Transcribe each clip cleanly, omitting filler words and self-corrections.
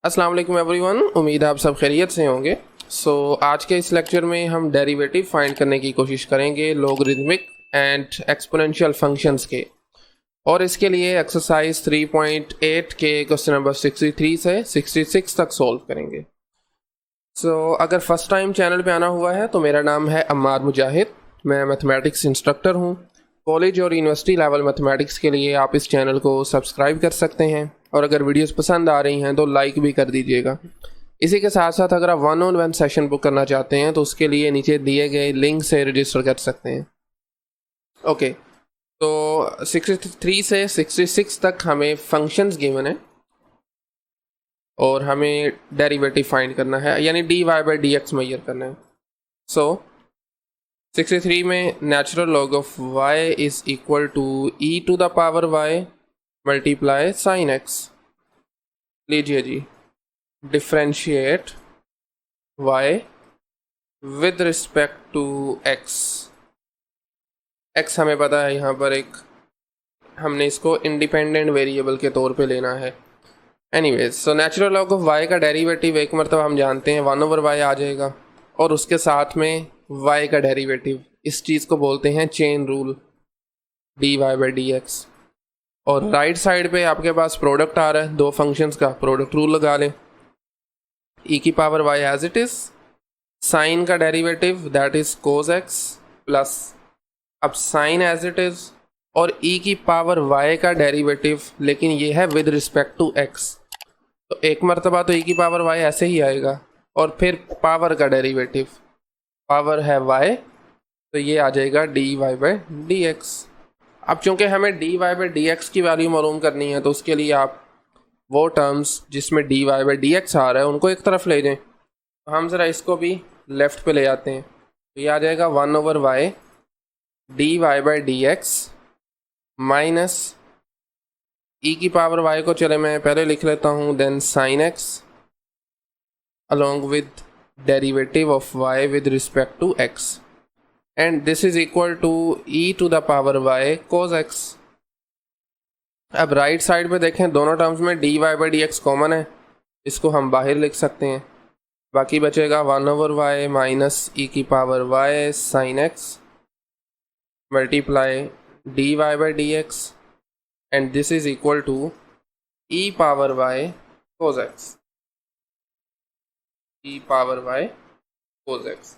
अस्सलाम वालेकुम एवरीवन, उम्मीद है आप सब खैरियत से होंगे। आज के इस लेक्चर में हम डेरिवेटिव फाइंड करने की कोशिश करेंगे लोगरिथमिक एंड एक्सपोनेंशियल फंक्शंस के, और इसके लिए एक्सरसाइज 3.8 के क्वेश्चन नंबर 63 से 66 तक सॉल्व करेंगे। अगर फर्स्ट टाइम चैनल पे आना हुआ है तो मेरा नाम है अम्मार मुजाहिद, मैं मैथमेटिक्स इंस्ट्रक्टर हूँ। कॉलेज और यूनिवर्सिटी लेवल मैथमेटिक्स के लिए आप इस चैनल को सब्सक्राइब कर सकते हैं, और अगर वीडियोस पसंद आ रही हैं तो लाइक भी कर दीजिएगा। इसी के साथ साथ अगर आप 1-on-1 सेशन बुक करना चाहते हैं तो उसके लिए नीचे दिए गए लिंक से रजिस्टर कर सकते हैं। ओके, तो 63 से 66 तक हमें फंक्शंस गिवन है और हमें डेरिवेटिव फाइंड करना है, यानी dy/dx मेजर करना है। 63 में natural log of y is equal to e to the power y multiply sine x। लीजिए जी, differentiate y with respect to x। x हमें पता है, यहाँ पर हमने इसको इंडिपेंडेंट वेरिएबल के तौर पे लेना है। Anyways, natural log of y का डेरिवेटिव एक मरतबा हम जानते हैं 1/y आ जाएगा, और उसके साथ में y का डेरिवेटिव, इस चीज़ को बोलते हैं चेन रूल, dy/dx। और राइट साइड पे आपके पास प्रोडक्ट आ रहा है दो फंक्शंस का, प्रोडक्ट रूल लगा लें। e की power y as it is, sine का derivative that is cos x plus, अब साइन एज इट इज, और e की पावर y का डेरिवेटिव, लेकिन ये है विद रिस्पेक्ट टू x। तो एक मरतबा तो e की पावर y ऐसे ही आएगा, और फिर पावर का डेरिवेटिव, पावर है y, तो ये आ जाएगा dy/dx। अब चूंकि हमें dy/dx की वैल्यू मालूम करनी है, तो उसके लिए आप वो टर्म्स जिसमें dy/dx आ रहा है उनको एक तरफ ले जाएं। तो हम ज़रा इसको भी लेफ़्ट पे ले आते हैं, तो ये आ जाएगा 1/y dy/dx माइनस e की पावर y को चले मैं पहले लिख लेता हूँ, then sine x along with derivative of y with respect to x, and this is equal to e to the power y cos x। अब राइट साइड पे देखें, दोनों टर्म्स में dy/dx कॉमन है, इसको हम बाहर लिख सकते हैं। बाकी बचेगा 1/y माइनस e की power y sine x multiply dy/dx, and this is equal to e power y cos x, e power y cos x।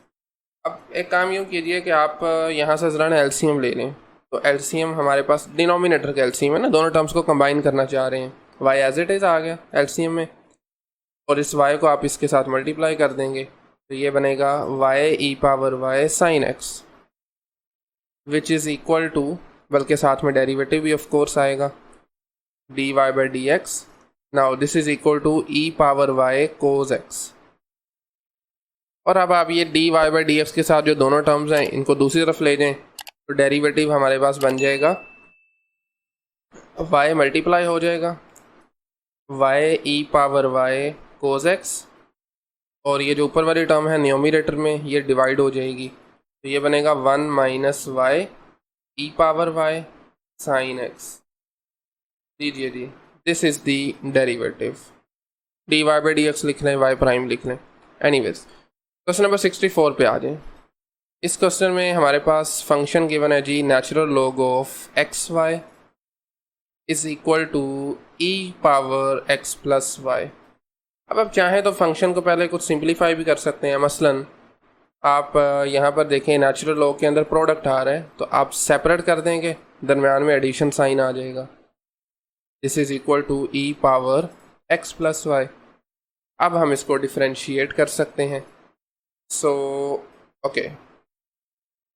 अब एक काम यूँ कीजिए कि आप यहाँ से ज़रा ना एलसीएम ले लें। तो एलसीएम हमारे पास डिनोमिनेटर का एलसीएम है ना, दोनों टर्म्स को कंबाइन करना चाह रहे हैं। y एज इट इज़ आ गया एलसीएम में, और इस y को आप इसके साथ मल्टीप्लाई कर देंगे, तो ये बनेगा y e power y sine x, which is equal to, बल्कि साथ में डेरिवेटिव भी ऑफ कोर्स आएगा, dy/dx। Now this is equal to e power y cos x। और अब आप ये dy/dx के साथ जो दोनों टर्म्स हैं इनको दूसरी तरफ ले जाएं, तो डेरिवेटिव हमारे पास बन जाएगा y मल्टीप्लाई हो जाएगा y e power y cos x, और ये जो ऊपर वाली टर्म है न्यूमरेटर में ये डिवाइड हो जाएगी, तो ये बनेगा 1 minus y e power y sine x। लीजिए जी, this is the derivative, dy/dx लिख लें, y प्राइम लिख लें। एनीवेज, क्वेश्चन नंबर 64 पे आ जाएं। इस क्वेश्चन में हमारे पास फंक्शन गिवन है जी, natural log of x y is equal to e power x plus y. अब आप चाहें तो फंक्शन को पहले कुछ सिंप्लीफाई भी कर सकते हैं। मसलन आप यहाँ पर देखें, नेचुरल लॉग के अंदर प्रोडक्ट आ रहा है, तो आप सेपरेट कर देंगे, दरम्यान में एडिशन साइन आ जाएगा, this is equal to e power x plus y. अब हम इसको डिफ्रेंशिएट कर सकते हैं। ओके,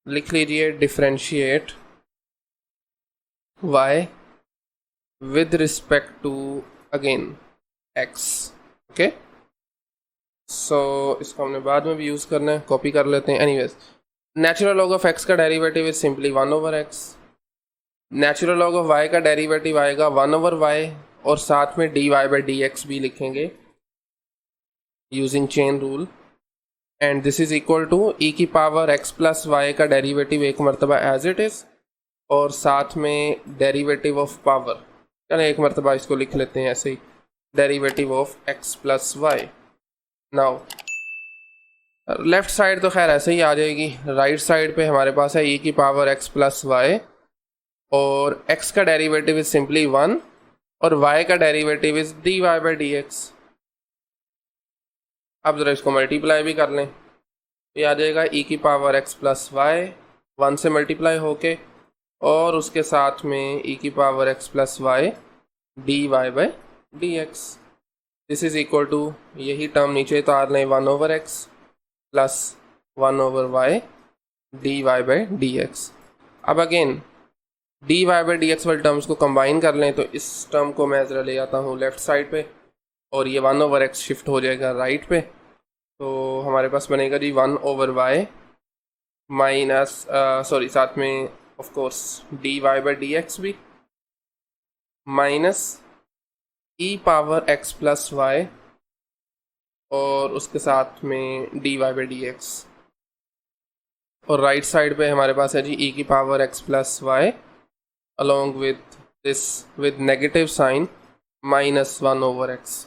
लिख लीजिए differentiate y with respect to again x। Okay, इसको हमने बाद में भी यूज़ करना है, कॉपी कर लेते हैं। Anyways, natural log of x का derivative is simply 1/x। Natural log of y का डेरिवेटिव आएगा 1/y, और साथ में dy/dx भी लिखेंगे using chain rule, and this is equal to e की पावर x प्लस वाई का डेरिवेटिव एक मरतबा एज इट इज़, और साथ में डेरिवेटिव ऑफ पावर, चलें एक मरतबा इसको लिख लेते हैं ऐसे ही, derivative of x plus y. Now left side तो खैर ऐसे ही आ जाएगी, राइट साइड पे हमारे पास है e की पावर x प्लस वाई, और x का डेरिवेटिव इज सिंपली 1 और y का derivative is dy by d x. अब ज़रा इसको मल्टीप्लाई भी कर लें तो ये आ जाएगा e की पावर x प्लस वाई 1 से मल्टीप्लाई होके, और उसके साथ में e की power x plus y dy by d x. This is equal to, यही टर्म नीचे उतार लें, 1 over x plus 1 over y d y by d x. अब again d y by d x वाले टर्म्स को combine कर लें तो इस टर्म को मैं ज़रा ले आता हूँ लेफ़्ट साइड पे, और ये 1 ओवर x शिफ्ट हो जाएगा राइट पे। तो हमारे पास बनेगा जी 1 ओवर वाई माइनस सॉरी साथ में of course d y by d x भी, minus e power x plus y और उसके साथ में d y by d x, और राइट साइड पे हमारे पास है जी e की power x plus y along with this with negative sign minus 1 over x।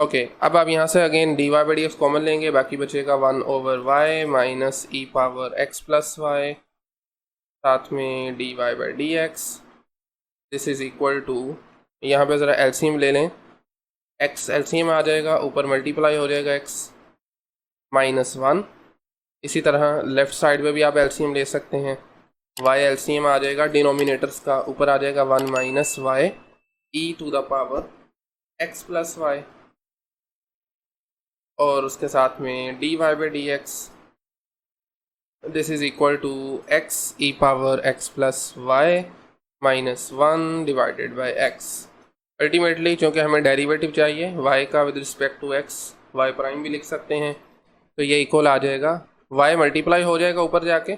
Okay, अब आप यहाँ से again d y by d x common लेंगे, बाकी बचेगा 1 over y minus e power x plus y साथ में d y by d x. This is equal to, यहाँ पे ज़रा एलसीएम ले लें, x एलसीएम आ जाएगा, ऊपर मल्टीप्लाई हो जाएगा x माइनस 1। इसी तरह लेफ़्ट साइड पे भी आप एलसीएम ले सकते हैं, y एलसीएम आ जाएगा डिनोमिनेटर्स का, ऊपर आ जाएगा 1 minus y e to the power x plus y, और उसके साथ में d y by d x. This is equal to x e power x plus y minus 1 divided by x। Ultimately चूँकि हमें डेरिवेटिव चाहिए y का with respect to x, y prime भी लिख सकते हैं, तो ये इक्वल आ जाएगा, y मल्टीप्लाई हो जाएगा ऊपर जाके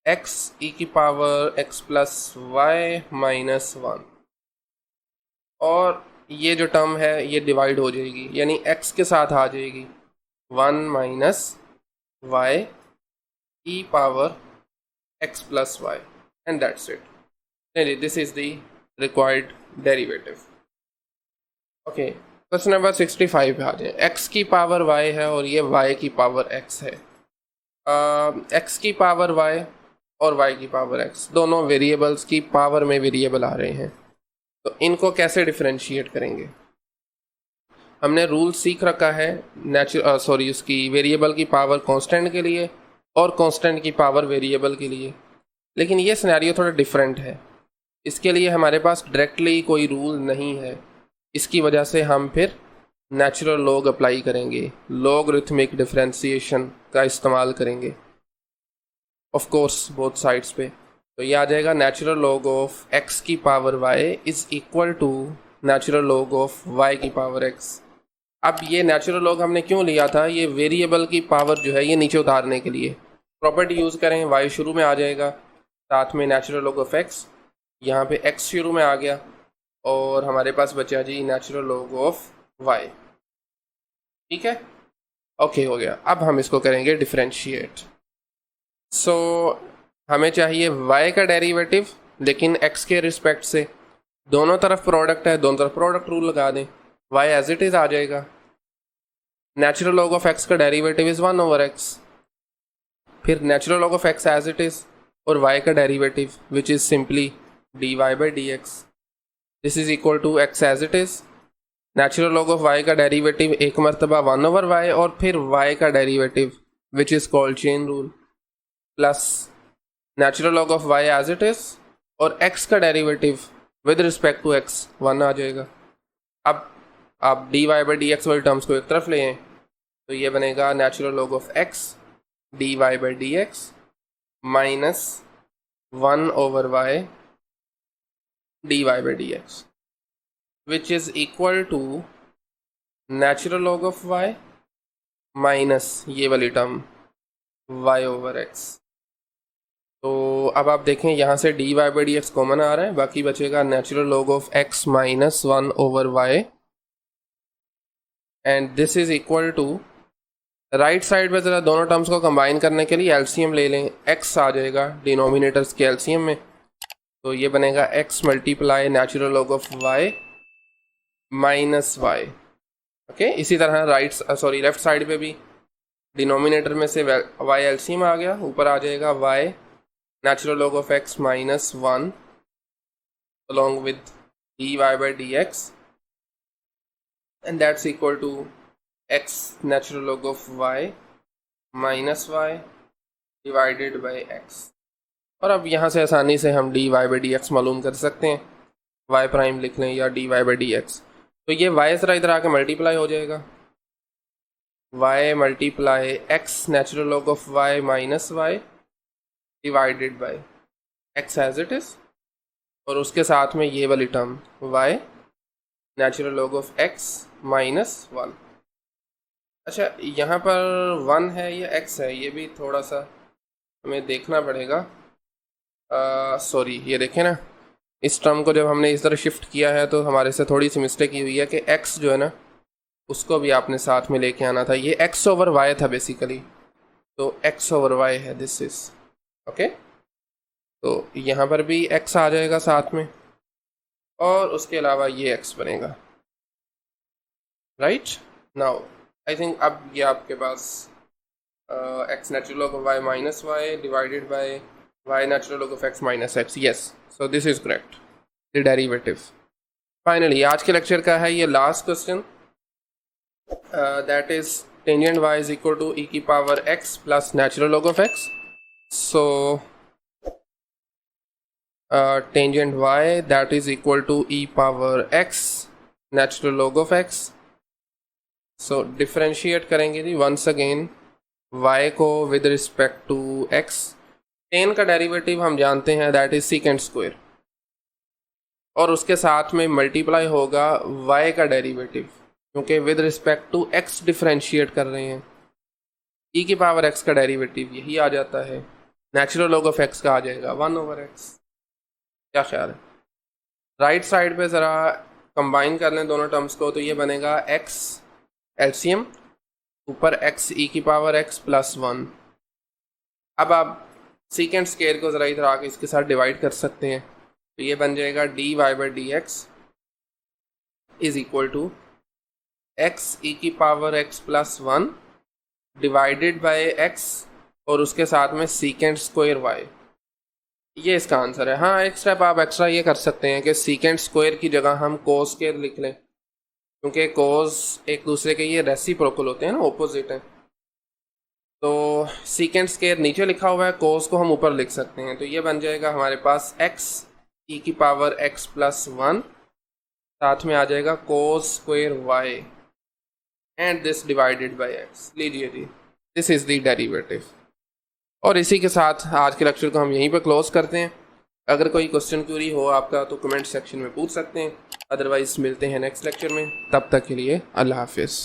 x ई की power x plus y minus 1, और ये जो टर्म है ये डिवाइड हो जाएगी, यानी x के साथ आ जाएगी 1 minus y e power x plus y, and that's it. This is the required derivative. Okay, question number 65 पे आ जाए। x की पावर y है और ये y की पावर x है। x की पावर y और y की पावर x दोनों वेरिएबल्स की पावर में वेरिएबल आ रहे हैं, तो इनको कैसे डिफरेंशिएट करेंगे? हमने रूल सीख रखा है उसकी वेरिएबल की पावर कांस्टेंट के लिए और कांस्टेंट की पावर वेरिएबल के लिए, लेकिन ये सिनेरियो थोड़ा डिफरेंट है। इसके लिए हमारे पास डायरेक्टली कोई रूल नहीं है, इसकी वजह से हम फिर नेचुरल लॉग अप्लाई करेंगे, लॉगरिथमिक डिफरेंशिएशन का इस्तेमाल करेंगे ऑफ कोर्स बोथ साइड्स पे। तो ये आ जाएगा नेचुरल लॉग ऑफ x की power y is equal to natural log of y की पावर x। अब ये नेचुरल लॉग हमने क्यों लिया था? ये वेरिएबल की पावर जो है ये नीचे उतारने के लिए। प्रॉपर्टी यूज़ करें, y शुरू में आ जाएगा, साथ में नेचुरल लॉग ऑफ x, यहाँ पे x शुरू में आ गया, और हमारे पास बचा जी नेचुरल लॉग ऑफ y। ठीक है, ओके हो गया। अब हम इसको करेंगे डिफरेंशिएट। सो हमें चाहिए y का डेरिवेटिव, लेकिन x के रिस्पेक्ट से, दोनों तरफ प्रोडक्ट है, दोनों तरफ प्रोडक्ट रूल लगा दें, y एज इट इज़ आ जाएगा। नेचुरल लॉग ऑफ x का डेरिवेटिव इज़ 1 ओवर x, फिर natural log of x as it is और y का derivative which is simply dy by d x. This is equal to x as it is, natural log of y का derivative एक मरतबा 1 over y, और फिर y का derivative which is called chain rule, plus natural log of y as it is और x का derivative with respect to x 1 आ जाएगा। अब आप dy बाई डी एक्स वाले टर्म्स को एक तरफ ले आएँ तो ये बनेगा natural log of x dy by d x minus 1 over y dy by d x, which is equal to natural log of y minus ये वाली टर्म y ओवर x। तो अब आप देखें यहाँ से dy by d x common आ रहा है, बाकी बचेगा natural log of x minus 1 over y, and this is equal to, right side पे ज़रा दोनों टर्म्स को कंबाइन करने के लिए एलसीएम ले लें, x आ जाएगा डिनोमिनेटर्स के एलसीएम में, तो ये बनेगा x multiply natural log of y minus y. Okay, इसी तरह लेफ्ट साइड पे भी डिनोमिनेटर में से वाई एलसीएम आ गया, ऊपर आ जाएगा y natural log of x minus 1 along with dy by dx and that's equal to x natural log of y minus y divided by x। और अब यहाँ से आसानी से हम dy by dx मालूम कर सकते हैं, y प्राइम लिख लें या dy by dx। तो ये y जरा इधर आके मल्टीप्लाई हो जाएगा, y multiply x natural log of y minus y divided by x as it is, और उसके साथ में ये वाली term y natural log of x minus 1। अच्छा, यहाँ पर 1 है या x है, ये भी थोड़ा सा हमें देखना पड़ेगा। सॉरी, ये देखें ना, इस टर्म को जब हमने इस तरह शिफ्ट किया है तो हमारे से थोड़ी सी मिस्टेक हुई है कि x जो है ना उसको भी आपने साथ में लेके आना था। ये x ओवर y था बेसिकली, तो x ओवर y है, दिस इज ओके। तो यहाँ पर भी x आ जाएगा साथ में, और उसके अलावा ये x बनेगा, राइट। नाउ आई थिंक अब ये आपके पास x natural log of y minus y divided by y natural log of x minus x, yes, so this is correct, the derivative. Finally आज के लेक्चर का है ये last question, that is tangent y is equal to e की power x plus natural log of x। So tangent y that is equal to e power x natural log of x। so differentiate करेंगे जी once again y को with respect to x। tan का derivative हम जानते हैं that is secant square, और उसके साथ में मल्टीप्लाई होगा y का डेरिवेटिव, क्योंकि with respect to x differentiate कर रहे हैं। e की पावर x का डेरिवेटिव यही आ जाता है, नेचुरल लॉग ऑफ x का आ जाएगा 1 ओवर x। क्या ख्याल है? राइट साइड पे ज़रा कंबाइन कर लें दोनों टर्म्स को, तो ये बनेगा x एलसीएम ऊपर x e की पावर x प्लस 1। अब आप सीकेंट स्क्वायर को ज़रा इधर आके इसके साथ डिवाइड कर सकते हैं, तो ये बन जाएगा dy by dx is equal to x e की power x plus 1 divided by x और उसके साथ में सीकेंट स्क्वायर y। ये इसका आंसर है। हाँ, एक स्टेप आप एक्स्ट्रा ये कर सकते हैं कि सीकेंट स्क्वायर की जगह हम कोस स्क्वायर लिख लें, क्योंकि कोस एक दूसरे के ये रेसिप्रोकल होते हैं ना, ऑपोजिट हैं। तो सीकेंट स्क्वायर नीचे लिखा हुआ है, कोस को हम ऊपर लिख सकते हैं, तो ये बन जाएगा हमारे पास x e की पावर x प्लस 1 साथ में आ जाएगा cos square y and this divided by x। लीजिए जी, दिस इज द डेरिवेटिव। और इसी के साथ आज के लेक्चर को हम यहीं पर क्लोज करते हैं। अगर कोई क्वेश्चन क्यूरी हो आपका तो कमेंट सेक्शन में पूछ सकते हैं, अदरवाइज मिलते हैं नेक्स्ट लेक्चर में। तब तक के लिए अल्लाह हाफिज़।